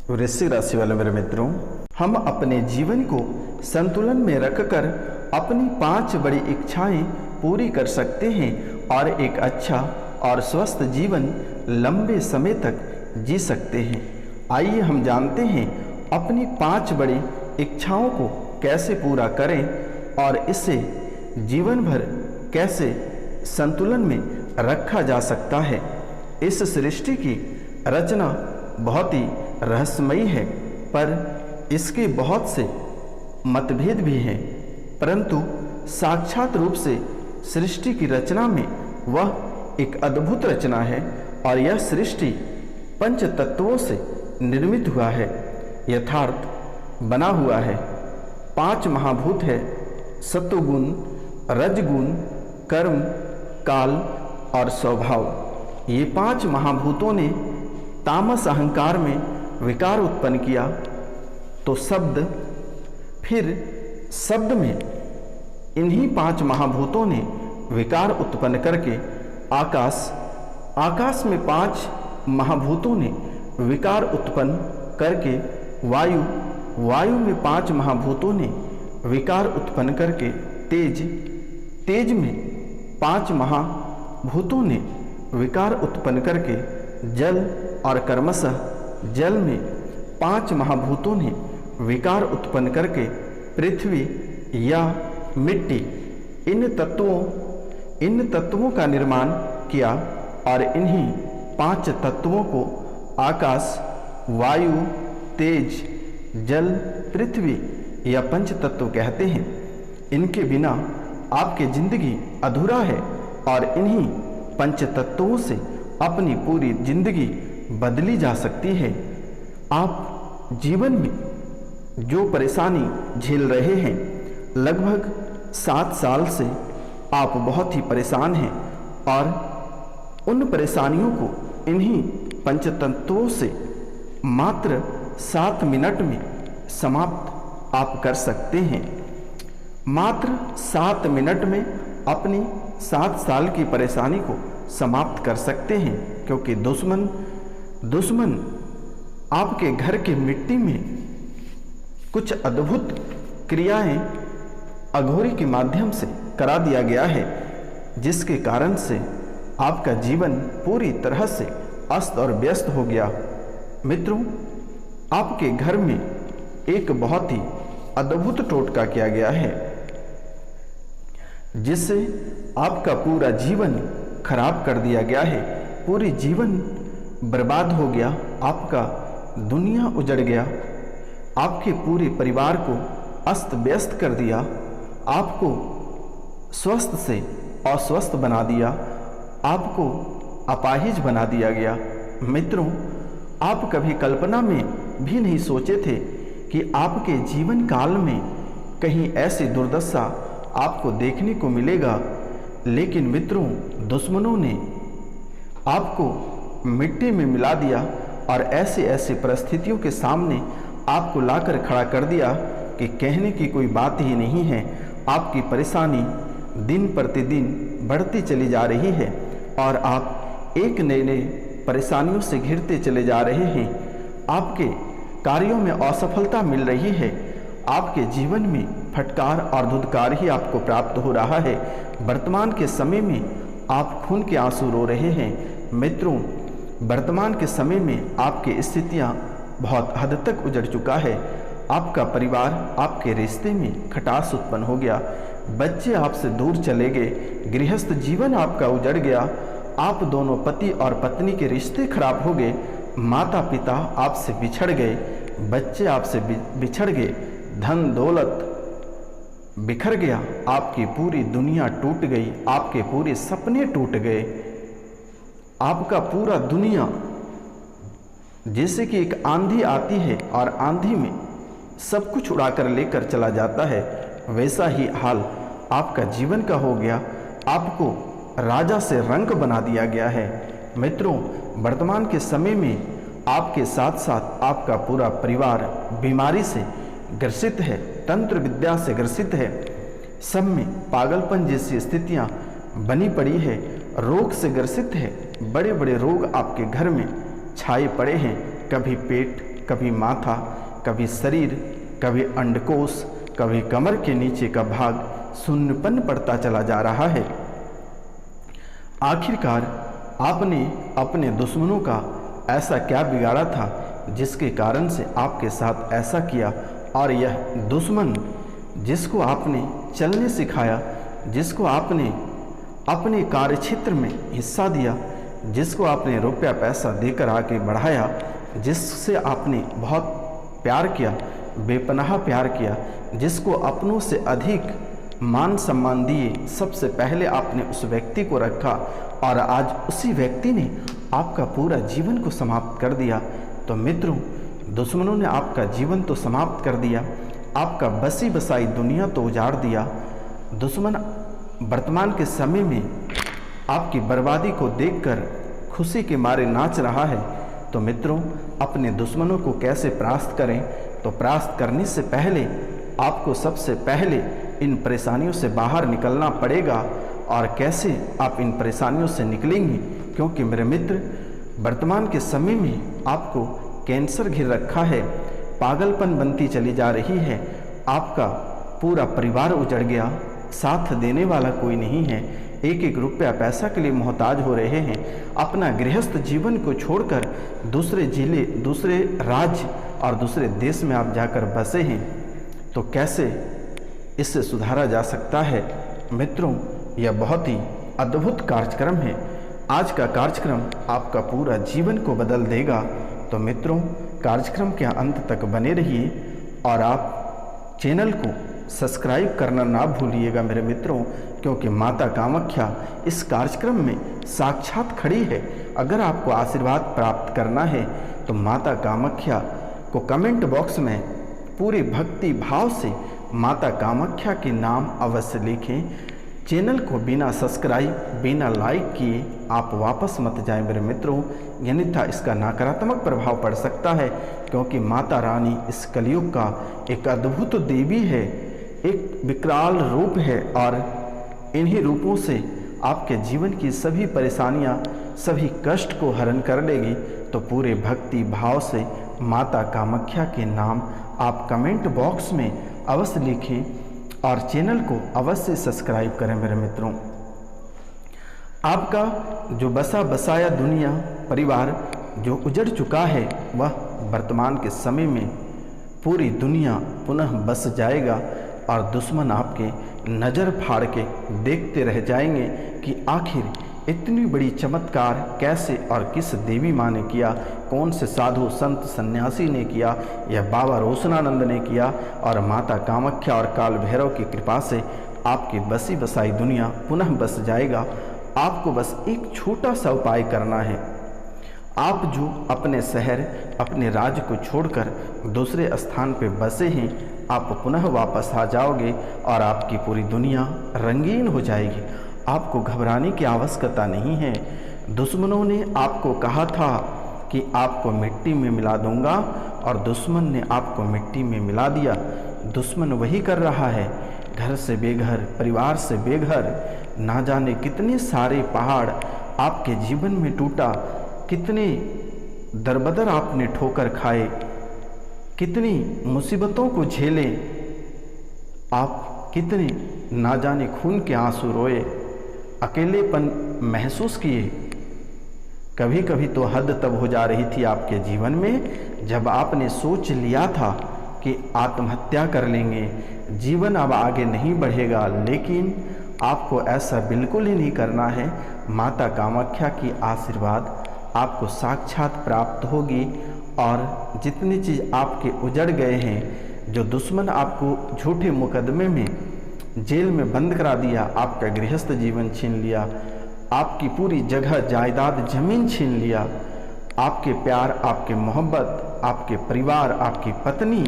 वृश्चिक राशि वाले मेरे मित्रों, हम अपने जीवन को संतुलन में रखकर अपनी 5 बड़ी इच्छाएं पूरी कर सकते हैं और एक अच्छा और स्वस्थ जीवन लंबे समय तक जी सकते हैं। आइए हम जानते हैं अपनी 5 बड़ी इच्छाओं को कैसे पूरा करें और इसे जीवन भर कैसे संतुलन में रखा जा सकता है। इस सृष्टि की रचना बहुत ही रहस्यमयी है, पर इसके बहुत से मतभेद भी हैं, परंतु साक्षात रूप से सृष्टि की रचना में वह एक अद्भुत रचना है और यह सृष्टि पंच तत्वों से निर्मित हुआ है, यथार्थ बना हुआ है। 5 महाभूत है, सत्वगुण, रजगुण, कर्म, काल और स्वभाव। ये 5 महाभूतों ने तामस अहंकार में विकार उत्पन्न किया तो शब्द, फिर शब्द में इन्हीं 5 महाभूतों ने विकार उत्पन्न करके आकाश, आकाश में 5 महाभूतों ने विकार उत्पन्न करके वायु, वायु में 5 महाभूतों ने विकार उत्पन्न करके तेज, तेज में 5 महाभूतों ने विकार उत्पन्न करके जल और कर्मशः जल में 5 महाभूतों ने विकार उत्पन्न करके पृथ्वी या मिट्टी, इन तत्वों का निर्माण किया और इन्हीं 5 तत्वों को आकाश, वायु, तेज, जल, पृथ्वी या पंच तत्व कहते हैं। इनके बिना आपकी जिंदगी अधूरा है और इन्हीं पंच तत्वों से अपनी पूरी जिंदगी बदली जा सकती है। आप जीवन में जो परेशानी झेल रहे हैं, लगभग 7 साल से आप बहुत ही परेशान हैं और उन परेशानियों को इन्हीं पंचतत्वों से मात्र 7 मिनट में समाप्त आप कर सकते हैं। मात्र 7 मिनट में अपनी 7 साल की परेशानी को समाप्त कर सकते हैं, क्योंकि दुश्मन आपके घर के मिट्टी में कुछ अद्भुत क्रियाएं अघोरी के माध्यम से करा दिया गया है, जिसके कारण से आपका जीवन पूरी तरह से अस्त और व्यस्त हो गया। मित्रों, आपके घर में एक बहुत ही अद्भुत टोटका किया गया है, जिससे आपका पूरा जीवन खराब कर दिया गया है, पूरी जीवन बर्बाद हो गया, आपका दुनिया उजड़ गया, आपके पूरे परिवार को अस्त व्यस्त कर दिया, आपको स्वस्थ से अस्वस्थ बना दिया, आपको अपाहिज बना दिया गया। मित्रों, आप कभी कल्पना में भी नहीं सोचे थे कि आपके जीवन काल में कहीं ऐसी दुर्दशा आपको देखने को मिलेगा, लेकिन मित्रों, दुश्मनों ने आपको मिट्टी में मिला दिया और ऐसे ऐसे परिस्थितियों के सामने आपको लाकर खड़ा कर दिया कि कहने की कोई बात ही नहीं है। आपकी परेशानी दिन प्रतिदिन बढ़ती चली जा रही है और आप एक नए नए परेशानियों से घिरते चले जा रहे हैं। आपके कार्यों में असफलता मिल रही है, आपके जीवन में फटकार और धुतकार ही आपको प्राप्त हो रहा है। वर्तमान के समय में आप खून के आंसू रो रहे हैं। मित्रों, वर्तमान के समय में आपकी स्थितियां बहुत हद तक उजड़ चुका है। आपका परिवार, आपके रिश्ते में खटास उत्पन्न हो गया, बच्चे आपसे दूर चले गए, गृहस्थ जीवन आपका उजड़ गया, आप दोनों पति और पत्नी के रिश्ते खराब हो गए, माता पिता आपसे बिछड़ गए, बच्चे आपसे बिछड़ गए, धन दौलत बिखर गया, आपकी पूरी दुनिया टूट गई, आपके पूरे सपने टूट गए, आपका पूरा दुनिया जैसे कि एक आंधी आती है और आंधी में सब कुछ उड़ाकर लेकर चला जाता है, वैसा ही हाल आपका जीवन का हो गया। आपको राजा से रंक बना दिया गया है। मित्रों, वर्तमान के समय में आपके साथ साथ आपका पूरा परिवार बीमारी से ग्रसित है, तंत्र विद्या से ग्रसित है, सब में पागलपन जैसी स्थितियां बनी पड़ी है, रोग से ग्रसित है, बड़े बड़े रोग आपके घर में छाए पड़े हैं, कभी पेट, कभी माथा, कभी शरीर, कभी अंडकोश, कभी कमर के नीचे का भाग शून्यपन पड़ता चला जा रहा है। आखिरकार आपने अपने दुश्मनों का ऐसा क्या बिगाड़ा था जिसके कारण से आपके साथ ऐसा किया, और यह दुश्मन जिसको आपने चलने सिखाया, जिसको आपने अपने कार्यक्षेत्र में हिस्सा दिया, जिसको आपने रुपया पैसा देकर आगे बढ़ाया, जिससे आपने बहुत प्यार किया, बेपनाह प्यार किया, जिसको अपनों से अधिक मान सम्मान दिए, सबसे पहले आपने उस व्यक्ति को रखा और आज उसी व्यक्ति ने आपका पूरा जीवन को समाप्त कर दिया। तो मित्रों, दुश्मनों ने आपका जीवन तो समाप्त कर दिया, आपका बसी बसाई दुनिया तो उजाड़ दिया। दुश्मन वर्तमान के समय में आपकी बर्बादी को देखकर खुशी के मारे नाच रहा है। तो मित्रों, अपने दुश्मनों को कैसे परास्त करें? तो परास्त करने से पहले आपको सबसे पहले इन परेशानियों से बाहर निकलना पड़ेगा। और कैसे आप इन परेशानियों से निकलेंगे? क्योंकि मेरे मित्र, वर्तमान के समय में आपको कैंसर घिर रखा है, पागलपन बनती चली जा रही है, आपका पूरा परिवार उजड़ गया, साथ देने वाला कोई नहीं है, एक एक रुपया पैसा के लिए मोहताज हो रहे हैं, अपना गृहस्थ जीवन को छोड़कर दूसरे जिले, दूसरे राज्य और दूसरे देश में आप जाकर बसे हैं। तो कैसे इससे सुधारा जा सकता है? मित्रों, यह बहुत ही अद्भुत कार्यक्रम है। आज का कार्यक्रम आपका पूरा जीवन को बदल देगा। तो मित्रों, कार्यक्रम के अंत तक बने रहिए और आप चैनल को सब्सक्राइब करना ना भूलिएगा मेरे मित्रों, क्योंकि माता कामाख्या इस कार्यक्रम में साक्षात खड़ी है। अगर आपको आशीर्वाद प्राप्त करना है तो माता कामाख्या को कमेंट बॉक्स में पूरे भक्ति भाव से माता कामाख्या के नाम अवश्य लिखें। चैनल को बिना सब्सक्राइब, बिना लाइक किए आप वापस मत जाएं मेरे मित्रों, अन्यथा इसका नकारात्मक प्रभाव पड़ सकता है। क्योंकि माता रानी इस कलयुग का एक अद्भुत देवी है, एक विकराल रूप है, और इन्हीं रूपों से आपके जीवन की सभी परेशानियां, सभी कष्ट को हरण कर लेगी। तो पूरे भक्ति भाव से माता कामाख्या के नाम आप कमेंट बॉक्स में अवश्य लिखें और चैनल को अवश्य सब्सक्राइब करें मेरे मित्रों। आपका जो बसा बसाया दुनिया, परिवार जो उजड़ चुका है, वह वर्तमान के समय में पूरी दुनिया पुनः बस जाएगा और दुश्मन आपके नज़र फाड़ के देखते रह जाएंगे कि आखिर इतनी बड़ी चमत्कार कैसे और किस देवी माँ ने किया, कौन से साधु संत सन्यासी ने किया, या बाबा रोशनानंद ने किया। और माता कामाख्या और काल भैरव की कृपा से आपकी बसी बसाई दुनिया पुनः बस जाएगा। आपको बस एक छोटा सा उपाय करना है। आप जो अपने शहर, अपने राज्य को छोड़कर दूसरे स्थान पे बसे हैं, आप पुनः वापस आ जाओगे और आपकी पूरी दुनिया रंगीन हो जाएगी। आपको घबराने की आवश्यकता नहीं है। दुश्मनों ने आपको कहा था कि आपको मिट्टी में मिला दूंगा, और दुश्मन ने आपको मिट्टी में मिला दिया। दुश्मन वही कर रहा है, घर से बेघर, परिवार से बेघर, ना जाने कितने सारे पहाड़ आपके जीवन में टूटा, कितने दरबदर आपने ठोकर खाए, कितनी मुसीबतों को झेले, आप कितने ना जाने खून के आंसू रोए, अकेलेपन महसूस किए। कभी कभी तो हद तब हो जा रही थी आपके जीवन में जब आपने सोच लिया था कि आत्महत्या कर लेंगे, जीवन अब आगे नहीं बढ़ेगा। लेकिन आपको ऐसा बिल्कुल ही नहीं करना है। माता कामाख्या की आशीर्वाद आपको साक्षात प्राप्त होगी, और जितनी चीज़ आपके उजड़ गए हैं, जो दुश्मन आपको झूठे मुकदमे में जेल में बंद करा दिया, आपका गृहस्थ जीवन छीन लिया, आपकी पूरी जगह जायदाद जमीन छीन लिया, आपके प्यार, आपके मोहब्बत, आपके परिवार, आपकी पत्नी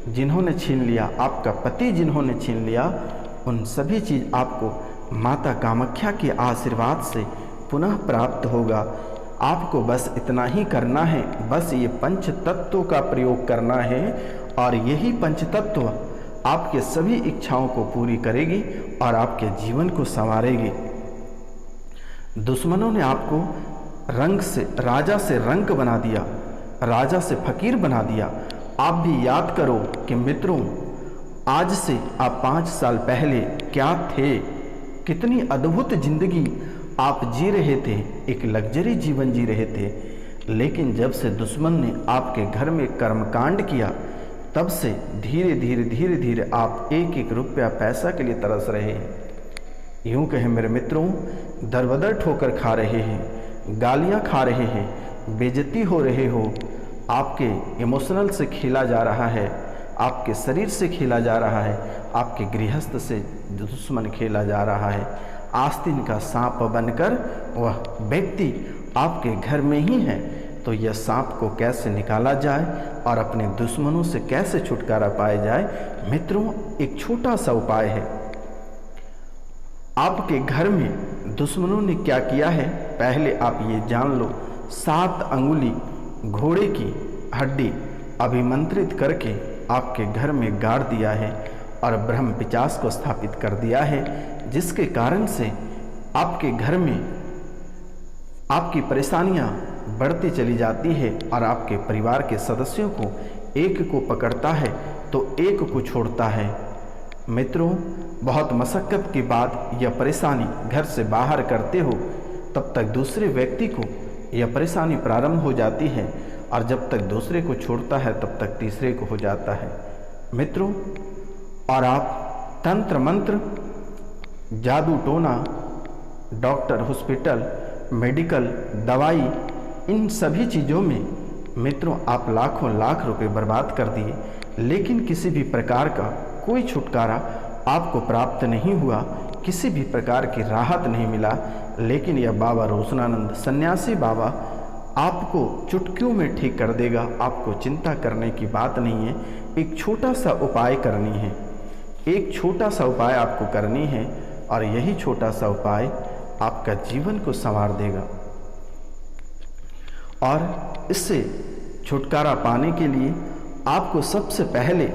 जिन्होंने छीन लिया, आपका पति जिन्होंने छीन लिया, उन सभी चीज़ आपको माता कामाख्या के आशीर्वाद से पुनः प्राप्त होगा। आपको बस इतना ही करना है, बस ये पंच तत्वों का प्रयोग करना है, और यही पंच तत्व आपके सभी इच्छाओं को पूरी करेगी और आपके जीवन को संवारेगी। दुश्मनों ने आपको रंग से, राजा से रंक बना दिया, राजा से फकीर बना दिया। आप भी याद करो कि मित्रों, आज से आप 5 साल पहले क्या थे, कितनी अद्भुत जिंदगी आप जी रहे थे, एक लग्जरी जीवन जी रहे थे। लेकिन जब से दुश्मन ने आपके घर में कर्मकांड किया, तब से धीरे धीरे आप एक एक रुपया पैसा के लिए तरस रहे हैं। यूँ कहें मेरे मित्रों, दरबदर ठोकर खा रहे हैं, गालियाँ खा रहे हैं, बेइज्जती हो रहे हो, आपके इमोशनल से खेला जा रहा है, आपके शरीर से खेला जा रहा है, आपके गृहस्थ से दुश्मन खेला जा रहा है। आस्तीन का सांप बनकर वह व्यक्ति आपके घर में ही है। तो यह सांप को कैसे निकाला जाए और अपने दुश्मनों से कैसे छुटकारा पाया जाए, मित्रों एक छोटा सा उपाय है। आपके घर में दुश्मनों ने क्या किया है, पहले आप ये जान लो। 7 अंगुली घोड़े की हड्डी अभिमंत्रित करके आपके घर में गाड़ दिया है और ब्रह्म पिचास को स्थापित कर दिया है, जिसके कारण से आपके घर में आपकी परेशानियां बढ़ती चली जाती है और आपके परिवार के सदस्यों को एक को पकड़ता है तो एक को छोड़ता है। मित्रों, बहुत मशक्क़त के बाद यह परेशानी घर से बाहर करते हो, तब तक दूसरे व्यक्ति को यह परेशानी प्रारंभ हो जाती है और जब तक दूसरे को छोड़ता है तब तक तीसरे को हो जाता है। मित्रों, और आप तंत्र मंत्र, जादू टोना, डॉक्टर, हॉस्पिटल, मेडिकल, दवाई, इन सभी चीज़ों में मित्रों आप लाखों लाख रुपए बर्बाद कर दिए, लेकिन किसी भी प्रकार का कोई छुटकारा आपको प्राप्त नहीं हुआ, किसी भी प्रकार की राहत नहीं मिला। लेकिन यह बाबा रोशनानंद सन्यासी बाबा आपको चुटकियों में ठीक कर देगा। आपको चिंता करने की बात नहीं है, एक छोटा सा उपाय करनी है, एक छोटा सा उपाय आपको करनी है और यही छोटा सा उपाय आपका जीवन को संवार देगा। और इससे छुटकारा पाने के लिए आपको सबसे पहले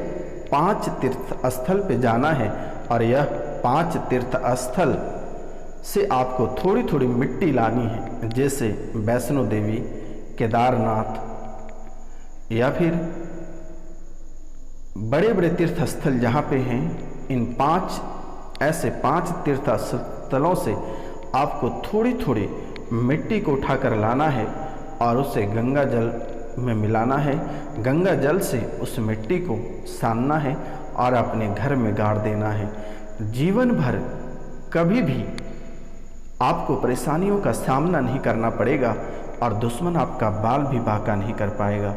5 तीर्थ स्थल पे जाना है और यह 5 तीर्थ स्थल से आपको थोड़ी थोड़ी मिट्टी लानी है, जैसे वैष्णो देवी, केदारनाथ या फिर बड़े बड़े तीर्थ स्थल जहाँ पे हैं। इन 5 तीर्थ स्थलों से आपको थोड़ी थोड़ी मिट्टी को उठाकर लाना है और उसे गंगा जल में मिलाना है। गंगा जल से उस मिट्टी को सानना है और अपने घर में गाड़ देना है। जीवन भर कभी भी आपको परेशानियों का सामना नहीं करना पड़ेगा और दुश्मन आपका बाल भी बांका नहीं कर पाएगा।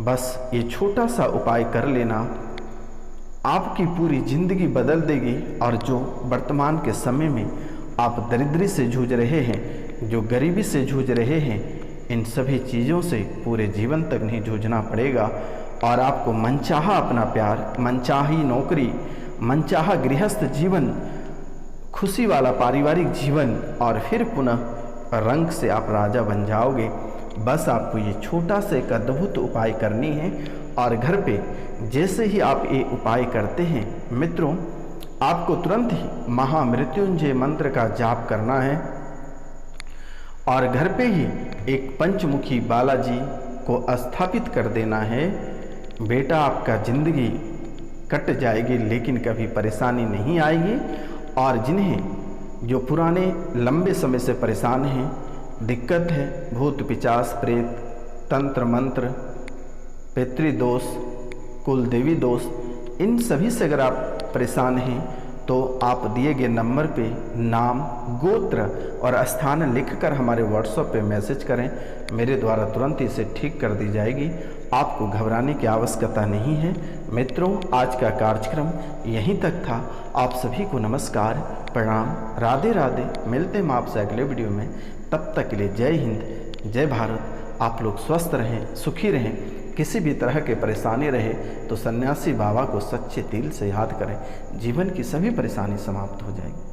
बस ये छोटा सा उपाय कर लेना आपकी पूरी जिंदगी बदल देगी। और जो वर्तमान के समय में आप दरिद्री से जूझ रहे हैं, जो गरीबी से जूझ रहे हैं, इन सभी चीज़ों से पूरे जीवन तक नहीं जूझना पड़ेगा और आपको मनचाहा अपना प्यार, मनचाही नौकरी, मनचाहा गृहस्थ जीवन, खुशी वाला पारिवारिक जीवन और फिर पुनः रंग से आप राजा बन जाओगे। बस आपको ये छोटा सा एक अद्भुत उपाय करनी है और घर पे जैसे ही आप ये उपाय करते हैं मित्रों, आपको तुरंत ही महामृत्युंजय मंत्र का जाप करना है और घर पे ही एक पंचमुखी बालाजी को स्थापित कर देना है। बेटा, आपका जिंदगी कट जाएगी लेकिन कभी परेशानी नहीं आएगी। और जिन्हें जो पुराने लंबे समय से परेशान हैं, दिक्कत है, भूत पिचास प्रेत, तंत्र मंत्र, पितृदोष, कुल देवी दोष, इन सभी से अगर आप परेशान हैं तो आप दिए गए नंबर पे नाम, गोत्र और स्थान लिखकर हमारे व्हाट्सएप पे मैसेज करें। मेरे द्वारा तुरंत इसे ठीक कर दी जाएगी। आपको घबराने की आवश्यकता नहीं है। मित्रों, आज का कार्यक्रम यहीं तक था। आप सभी को नमस्कार, प्रणाम, राधे राधे। मिलते हैं आपसे अगले वीडियो में। तब तक के लिए जय हिंद, जय भारत। आप लोग स्वस्थ रहें, सुखी रहें। किसी भी तरह के परेशानी रहे तो सन्यासी बाबा को सच्चे दिल से याद करें, जीवन की सभी परेशानी समाप्त हो जाएगी।